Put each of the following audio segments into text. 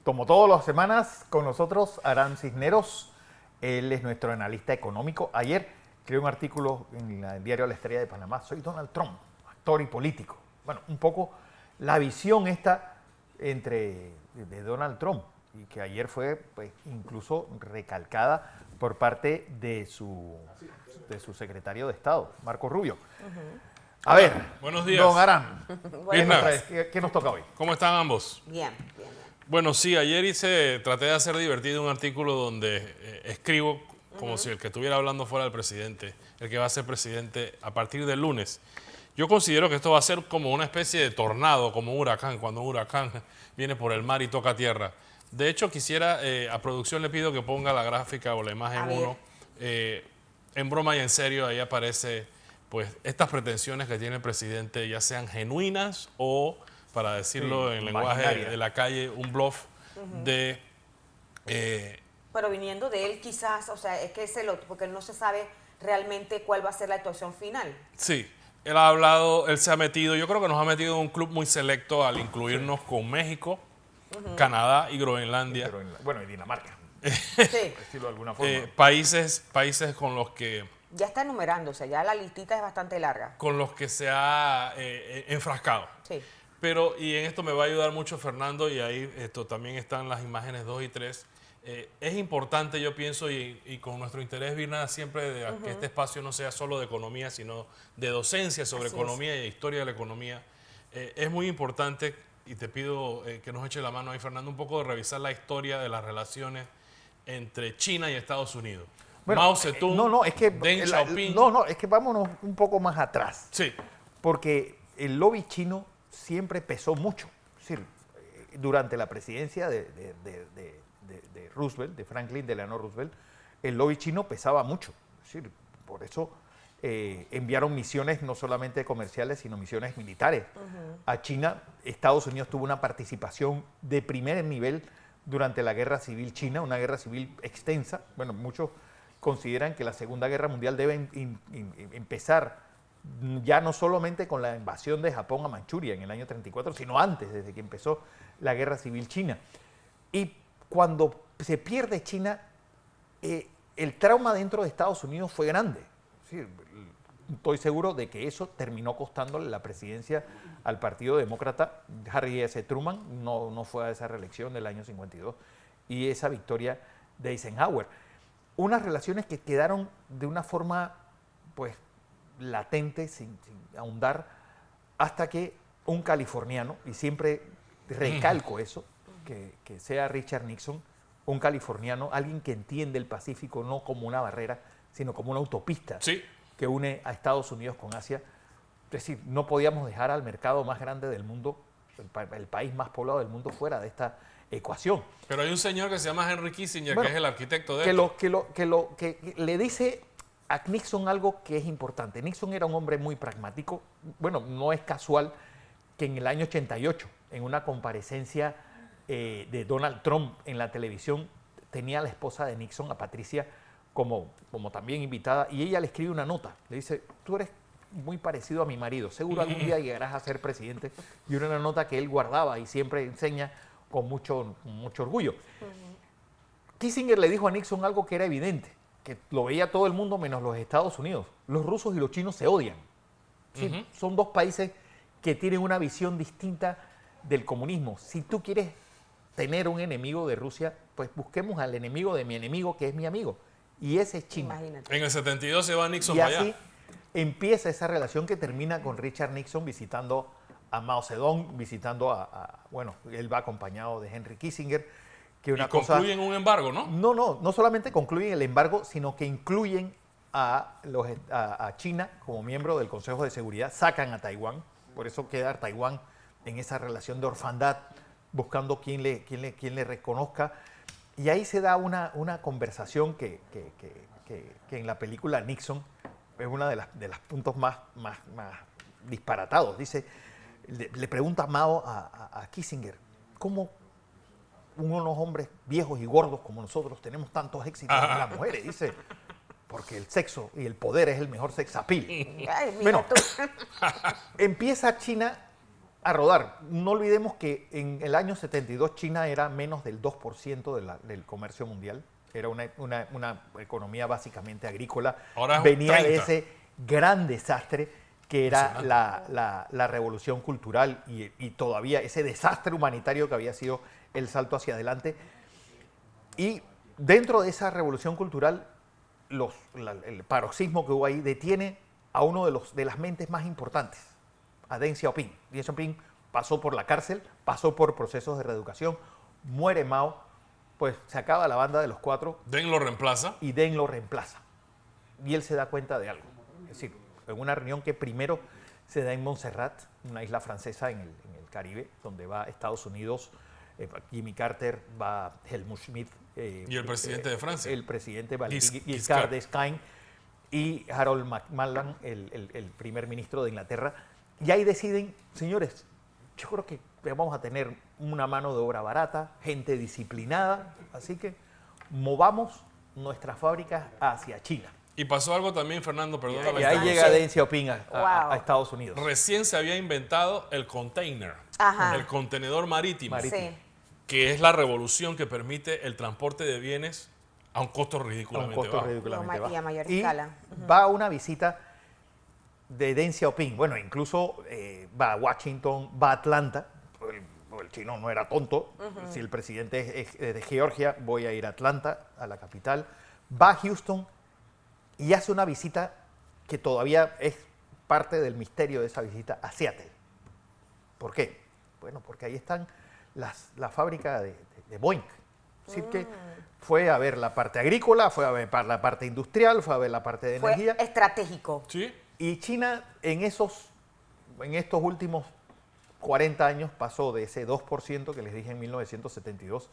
Como todas las semanas, con nosotros Aram Cisneros. Él es nuestro analista económico. Ayer escribió un artículo en el diario La Estrella de Panamá. Soy Donald Trump, actor y político. Bueno, un poco la visión esta de Donald Trump, y que ayer fue pues, incluso recalcada por parte de su secretario de Estado, Marco Rubio. A ver, buenos días. don Aram, Buenas. ¿qué nos toca hoy? ¿Cómo están ambos? Bien. Bueno, sí, ayer traté de hacer divertido un artículo donde escribo como si el que estuviera hablando fuera el presidente, el que va a ser presidente a partir del lunes. Yo considero que esto va a ser como una especie de tornado, como un huracán, cuando un huracán viene por el mar y toca tierra. De hecho, quisiera, a producción le pido que ponga la gráfica o la imagen 1. En broma y en serio, ahí aparece pues estas pretensiones que tiene el presidente, ya sean genuinas o, para decirlo en lenguaje de la calle, un bluff de... Pero viniendo de él quizás, o sea, es que porque no se sabe realmente cuál va a ser la actuación final. Sí, él ha hablado, él se ha metido, yo creo que nos ha metido en un club muy selecto al incluirnos con México, Canadá y Groenlandia. Bueno, y Dinamarca. Sí. Decirlo de alguna forma. Países con los que... Ya está enumerándose, ya la listita es bastante larga. Con los que se ha enfrascado. Sí. Pero, y en esto me va a ayudar mucho Fernando, y ahí también están las imágenes 2 y 3. Es importante, yo pienso, y con nuestro interés vir nada siempre de que este espacio no sea solo de economía, sino de docencia sobre economía y historia de la economía. Es muy importante, y te pido que nos eche la mano ahí, Fernando, un poco de revisar la historia de las relaciones entre China y Estados Unidos. Bueno, Mao Zedong, Deng Xiaoping. Es que vámonos un poco más atrás. Sí. Porque el lobby chino siempre pesó mucho. Es decir, durante la presidencia de Roosevelt, de Franklin Delano Roosevelt, el lobby chino pesaba mucho. Es decir, por eso enviaron misiones no solamente comerciales, sino misiones militares. A China, Estados Unidos tuvo una participación de primer nivel durante la Guerra Civil China, una guerra civil extensa. Bueno, muchos consideran que la Segunda Guerra Mundial debe empezar ya no solamente con la invasión de Japón a Manchuria en el año 34, sino antes, desde que empezó la Guerra Civil China. Y cuando se pierde China, el trauma dentro de Estados Unidos fue grande. Sí, estoy seguro de que eso terminó costándole la presidencia al Partido Demócrata. Harry S. Truman no fue a esa reelección del año 52 y esa victoria de Eisenhower. Unas relaciones que quedaron de una forma pues latente, sin ahondar, hasta que un californiano, y siempre recalco eso, que sea Richard Nixon, un californiano, alguien que entiende el Pacífico no como una barrera, sino como una autopista que une a Estados Unidos con Asia. Es decir, no podíamos dejar al mercado más grande del mundo, el país más poblado del mundo, fuera de esta ecuación. Pero hay un señor que se llama Henry Kissinger, que es el arquitecto de que le dice a Nixon algo que es importante. Nixon era un hombre muy pragmático. Bueno, no es casual que en el año 88, en una comparecencia de Donald Trump en la televisión, tenía a la esposa de Nixon, a Patricia, como también invitada, y ella le escribe una nota. Le dice, tú eres muy parecido a mi marido, seguro algún día llegarás a ser presidente. Y era una nota que él guardaba y siempre enseña con mucho orgullo. Kissinger le dijo a Nixon algo que era evidente, que lo veía todo el mundo menos los Estados Unidos. Los rusos y los chinos se odian. ¿Sí? Son dos países que tienen una visión distinta del comunismo. Si tú quieres tener un enemigo de Rusia, pues busquemos al enemigo de mi enemigo, que es mi amigo. Y ese es China. Imagínate. En el 72 se va Nixon y para así allá. empieza esa relación que termina con Richard Nixon visitando a Mao Zedong, bueno, él va acompañado de Henry Kissinger. Que una concluyen un embargo, ¿no? No solamente concluyen el embargo, sino que incluyen a China como miembro del Consejo de Seguridad, sacan a Taiwán, por eso queda Taiwán en esa relación de orfandad, buscando quién le reconozca. Y ahí se da una conversación que en la película Nixon es una de las puntos más disparatados. Dice, le pregunta a Mao a Kissinger, ¿cómo unos hombres viejos y gordos como nosotros tenemos tantos éxitos con las mujeres? Dice, porque el sexo y el poder es el mejor sex appeal. Ay, bueno, empieza China a rodar. No olvidemos que en el año 72 China era menos del 2% del comercio mundial. Era una economía básicamente agrícola. Ahora es venía 30. de ese gran desastre que era la revolución cultural y todavía ese desastre humanitario que había sido el salto hacia adelante. Y dentro de esa revolución cultural, el paroxismo que hubo ahí detiene a uno de las mentes más importantes, a Deng Xiaoping. Deng Xiaoping pasó por la cárcel, pasó por procesos de reeducación, muere Mao, pues se acaba la banda de los cuatro. Deng lo reemplaza. Y Deng lo reemplaza. Y él se da cuenta de algo. Es decir, en una reunión que primero se da en Montserrat, una isla francesa en el Caribe, donde va Estados Unidos, Jimmy Carter, va Helmut Schmidt. Y el presidente de Francia. El presidente Giscard Giscard d'Estaing y Harold Macmillan, el primer ministro de Inglaterra. Y ahí deciden, señores, yo creo que vamos a tener una mano de obra barata, gente disciplinada, así que movamos nuestras fábricas hacia China. Y pasó algo también, Fernando, perdón. Y ahí llega Deng Xiaoping a Estados Unidos. Recién se había inventado el container, el contenedor marítimo, Sí. que es la revolución que permite el transporte de bienes a un costo ridículamente bajo. Y a mayor escala. Va a una visita de Deng Xiaoping. Bueno, incluso va a Washington, va a Atlanta. El chino no era tonto. Si el presidente es de Georgia, voy a ir a Atlanta, a la capital. Va a Houston y hace una visita que todavía es parte del misterio de esa visita a Seattle. ¿Por qué? Bueno, porque ahí están la fábrica de Boeing. Es decir, que fue a ver la parte agrícola, fue a ver la parte industrial, fue a ver la parte de energía. Fue estratégico. ¿Sí? Y China en estos últimos 40 años pasó de ese 2% que les dije en 1972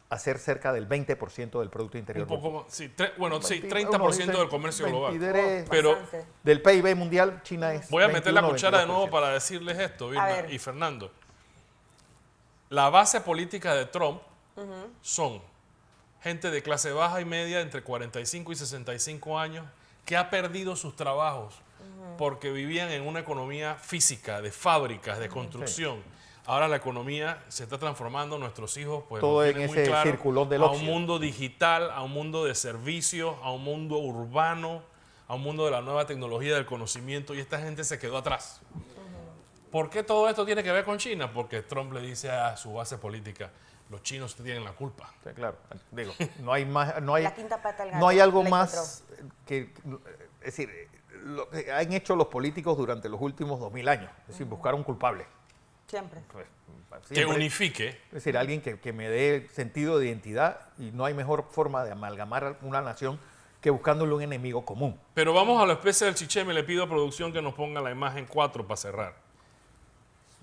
a ser cerca del 20% del Producto Interior Un poco Bruto. más, sí, 30% Uno dice del comercio global. 23, Pero Bastante. del PIB mundial, China es voy a meter la 21, cuchara de nuevo 22%. para decirles esto, Vilma ver. y Fernando. La base política de Trump son gente de clase baja y media entre 45 y 65 años que ha perdido sus trabajos porque vivían en una economía física, de fábricas, de construcción. Ahora la economía se está transformando, nuestros hijos pues Todo lo en tienen ese muy claro, circulón del a un óxido. mundo digital, a un mundo de servicios, a un mundo urbano, a un mundo de la nueva tecnología del conocimiento, y esta gente se quedó atrás. ¿Por qué todo esto tiene que ver con China? Porque Trump le dice a su base política, los chinos tienen la culpa. Sí, claro, digo, no hay más, no hay, La quinta pata del gato, no hay algo la más que, es decir, lo que han hecho los políticos durante los últimos 2000 años, es decir, buscar un culpable. Siempre. Pues, Que siempre. unifique. Es decir, alguien que me dé sentido de identidad, y no hay mejor forma de amalgamar una nación que buscándole un enemigo común. Pero vamos a la especie del chicheme. Le pido a producción que nos ponga la imagen 4 para cerrar.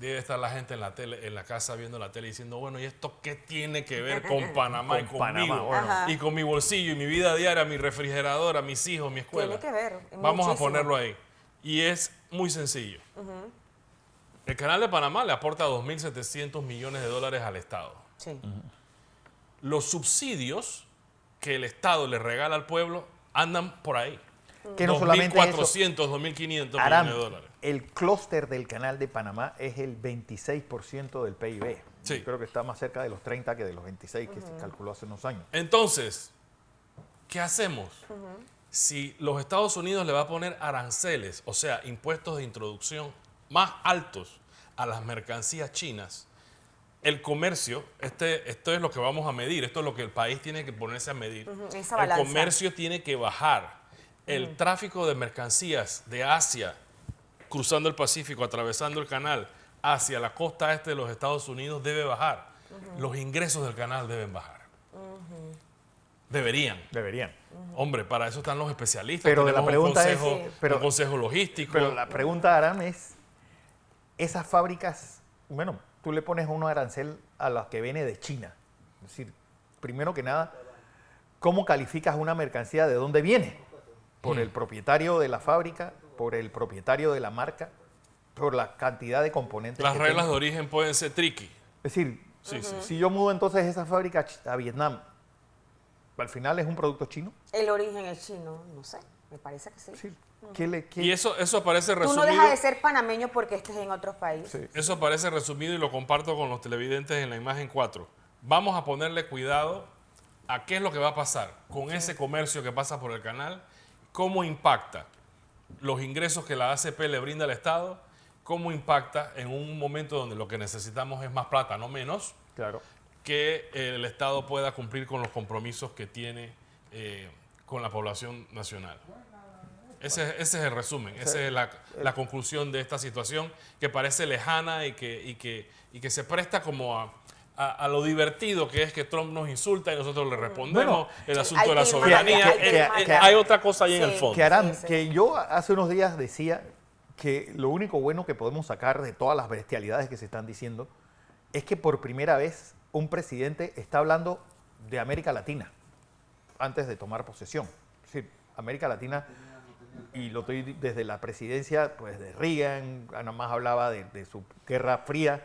Debe estar la gente en la tele, en la casa viendo la tele diciendo, bueno, ¿y esto qué tiene que ver con Panamá y Con conmigo? Panamá, bueno. Ajá. Y con mi bolsillo, y mi vida diaria, mi refrigeradora, mis hijos, mi escuela. Tiene que ver. Vamos a muchísimo. ponerlo ahí. Y es muy sencillo. El Canal de Panamá le aporta 2.700 millones de dólares al Estado. Sí. Los subsidios que el Estado le regala al pueblo andan por ahí. Que no solamente eso, 2.400, 2.500 Aram, millones de dólares. el clúster del Canal de Panamá es el 26% del PIB. Sí. Yo creo que está más cerca de los 30 que de los 26 que se calculó hace unos años. Entonces, ¿qué hacemos? Si los Estados Unidos le va a poner aranceles, o sea, impuestos de introducción más altos a las mercancías chinas, el comercio, esto es lo que vamos a medir, esto es lo que el país tiene que ponerse a medir. Esa El balanza. comercio tiene que bajar. El tráfico de mercancías de Asia, cruzando el Pacífico, atravesando el canal, hacia la costa este de los Estados Unidos debe bajar. Los ingresos del canal deben bajar. Deberían. Deberían. Hombre, para eso están los especialistas. Pero Tenemos la pregunta un consejo, es, pero- un consejo logístico. Pero la pregunta, Aram, es, esas fábricas, bueno, tú le pones un arancel a las que viene de China. Es decir, primero que nada, ¿cómo calificas una mercancía de dónde viene? ¿Por el propietario de la fábrica? ¿Por el propietario de la marca? ¿Por la cantidad de componentes Las que reglas tenga? de origen pueden ser tricky. Es decir, Sí, sí. si yo mudo entonces esa fábrica a Vietnam, ¿al final es un producto chino? El origen es chino, no sé. Me parece que sí. Sí. Y eso aparece Tú resumido. no dejas de ser panameño porque estés en otros países. Sí. Eso aparece resumido y lo comparto con los televidentes en la imagen 4. Vamos a ponerle cuidado a qué es lo que va a pasar con ese comercio que pasa por el canal, cómo impacta los ingresos que la ACP le brinda al Estado, cómo impacta en un momento donde lo que necesitamos es más plata, no menos, Claro. que el Estado pueda cumplir con los compromisos que tiene con la población nacional. Ese es el resumen, esa es la conclusión de esta situación que parece lejana y que se presta como a lo divertido que es que Trump nos insulta y nosotros le respondemos, el asunto de la soberanía. Hay otra cosa ahí en el fondo. Que yo hace unos días decía que lo único bueno que podemos sacar de todas las bestialidades que se están diciendo es que por primera vez un presidente está hablando de América Latina antes de tomar posesión. Es decir, América Latina, y lo estoy desde la presidencia pues de Reagan, nada más hablaba de su guerra fría,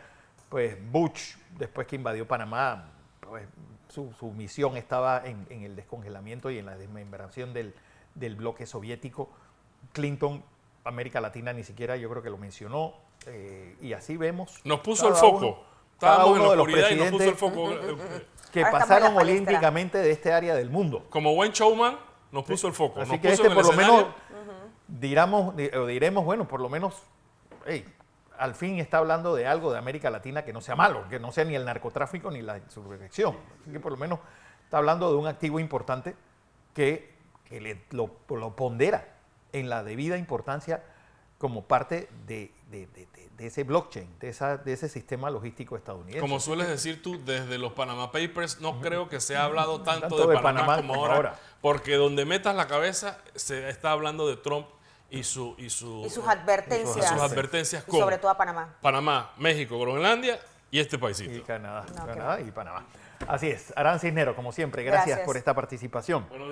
pues Bush, después que invadió Panamá, pues su misión estaba en el descongelamiento y en la desmembración del bloque soviético. Clinton, América Latina ni siquiera yo creo que lo mencionó, y así vemos. Nos puso el foco. Estábamos en la oscuridad y nos puso el foco. Que pasaron olímpicamente de este área del mundo. Como buen showman, nos puso el foco. Así nos que puso por lo escenario. menos diremos, bueno, por lo menos, hey, al fin está hablando de algo de América Latina que no sea malo, que no sea ni el narcotráfico ni la insurrección. Así que por lo menos está hablando de un activo importante que lo pondera en la debida importancia como parte de ese blockchain, de ese sistema logístico estadounidense. Como sueles decir tú, desde los Panama Papers no creo que se ha hablado tanto de Panamá como ahora, porque donde metas la cabeza se está hablando de Trump y sus advertencias. Y sobre todo a Panamá. Panamá, México, Groenlandia y este paísito. Y Canadá y Panamá. Así es. Arán Cisneros, como siempre, gracias por esta participación. Buenos días.